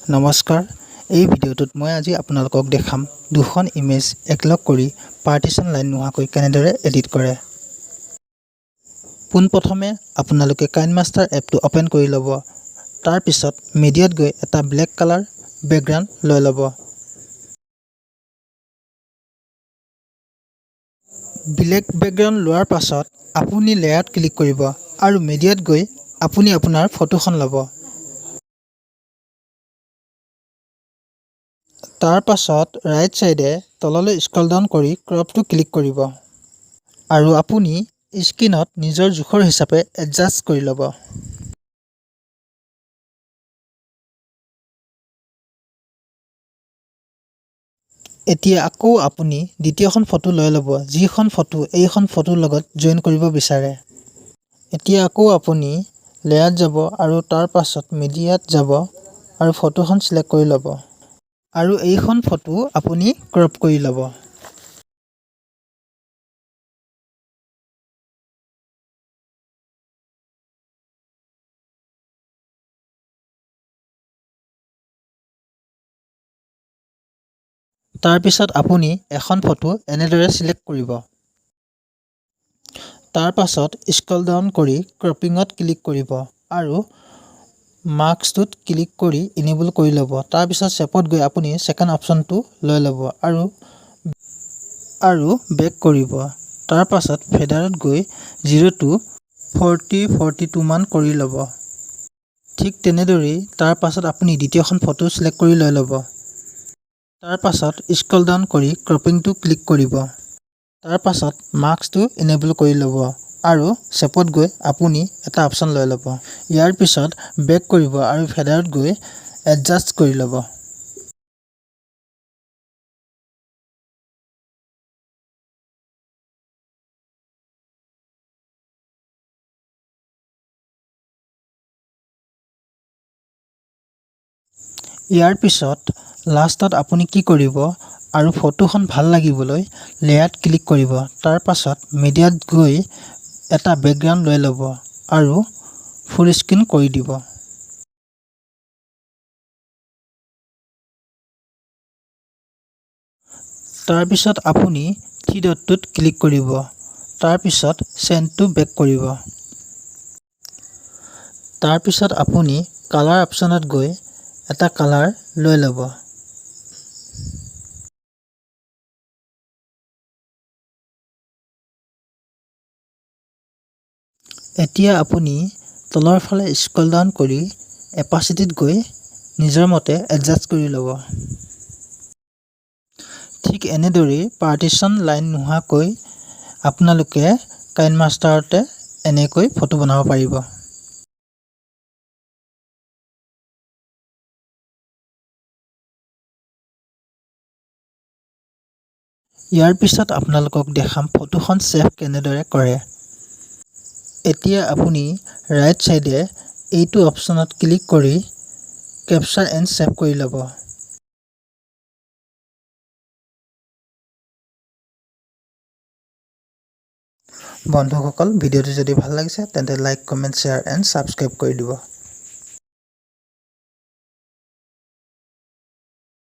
নমস্কাৰ এই ভিডিঅ'টোত মই আজি আপোনালোকক দেখাম দুখন ইমেজ একলগ কৰি পাৰ্টিশন লাইন নোহোৱাকৈ কেনেদৰে এডিট কৰে। পোনপ্ৰথমে আপোনালোকে কাইনমাষ্টাৰ এপটো ওপেন কৰি ল'ব। তাৰ পিছত মিডিয়াত গৈ এটা ব্লেক কালাৰ বেকগ্ৰাউণ্ড লৈ ল'ব। ব্লেক বেকগ্ৰাউণ্ড লোৱাৰ পাছত আপুনি লেয়াৰত ক্লিক কৰিব আৰু মিডিয়াত গৈ আপুনি আপোনাৰ ফটোখন ল'ব। তাৰ পাছত ৰাইট সাইডে তললৈ স্ক্ৰল ডাউন কৰি ক্ৰপটো ক্লিক কৰিব আৰু আপুনি স্ক্ৰীনত নিজৰ জোখৰ হিচাপে এডজাষ্ট কৰি ল'ব। এতিয়া আকৌ আপুনি দ্বিতীয়খন ফটো লৈ ল'ব, যিখন ফটো এইখন ফটোৰ লগত জইন কৰিব বিচাৰে। এতিয়া আকৌ আপুনি লেয়াৰত যাব আৰু তাৰ পাছত মিডিয়াত যাব আৰু ফটোখন সিলেক্ট কৰি ল'ব আৰু এইখন ফটো আপুনি ক্ৰপ কৰি ল'ব। তাৰ পিছত আপুনি এখন ফটো এনেদৰে সিলেক্ট কৰিব। তাৰ পাছত স্ক্ৰল ডাউন কৰি ক্ৰপিঙত ক্লিক কৰিব আৰু মাৰ্কছটোত ক্লিক কৰি ইনেবল কৰি ল'ব। তাৰ পিছত শ্বেপত গৈ আপুনি ছেকেণ্ড অপশ্যনটো লৈ ল'ব আৰু বেক কৰিব। তাৰ পাছত ফেডাৰত গৈ 0 to 42 মান কৰি ল'ব। ঠিক তেনেদৰেই তাৰ পাছত আপুনি দ্বিতীয়খন ফটো সিলেক্ট কৰি লৈ ল'ব। তাৰ পাছত স্ক্ৰল ডাউন কৰি ক্ৰপিংটো ক্লিক কৰিব। তাৰ পাছত মাৰ্কছটো ইনেবল কৰি ল'ব আৰু শ্বেপত গৈ আপুনি এটা অপশ্যন লৈ ল'ব। ইয়াৰ পিছত বেক কৰিব আৰু ফেডাৰত গৈ এডজাষ্ট কৰি ল'ব। ইয়াৰ পিছত লাষ্টত আপুনি কি কৰিব আৰু ফটোখন ভাল লাগিবলৈ লেয়াৰত ক্লিক কৰিব। তাৰ পাছত মিডিয়াত গৈ এটা বেকগ্ৰাউণ্ড লৈ ল'ব আৰু ফুল স্ক্ৰীন কৰি দিব। তাৰ পিছত আপুনি থ্ৰী ডটটোত ক্লিক কৰিব। তাৰ পিছত চেণ্ড টু বেক কৰিব। তাৰ পিছত আপুনি কালাৰ অপশ্যনত গৈ এটা কালাৰ লৈ ল'ব। এতিয়া আপুনি তলৰ ফালে স্ক্ৰল ডাউন কৰি এপাচিটিত গৈ নিজৰ মতে এডজাষ্ট কৰি ল'ব। ঠিক এনেদৰেই পাৰ্টিশন লাইন নোহোৱাকৈ আপোনালোকে কাইনমাষ্টাৰতে এনেকৈ ফটো বনাব পাৰিব। ইয়াৰ পিছত আপোনালোকক দেখাম ফটোখন ছেভ কেনেদৰে কৰে। এতিয়া আপুনি ৰাইট সাইডে এইটো অপশ্যনত ক্লিক কৰি কেপচাৰ এণ্ড ছেভ কৰি ল'ব। বন্ধুসকল, ভিডিঅ'টো যদি ভাল লাগিছে তেন্তে like, comment, share and subscribe কৰি দিব।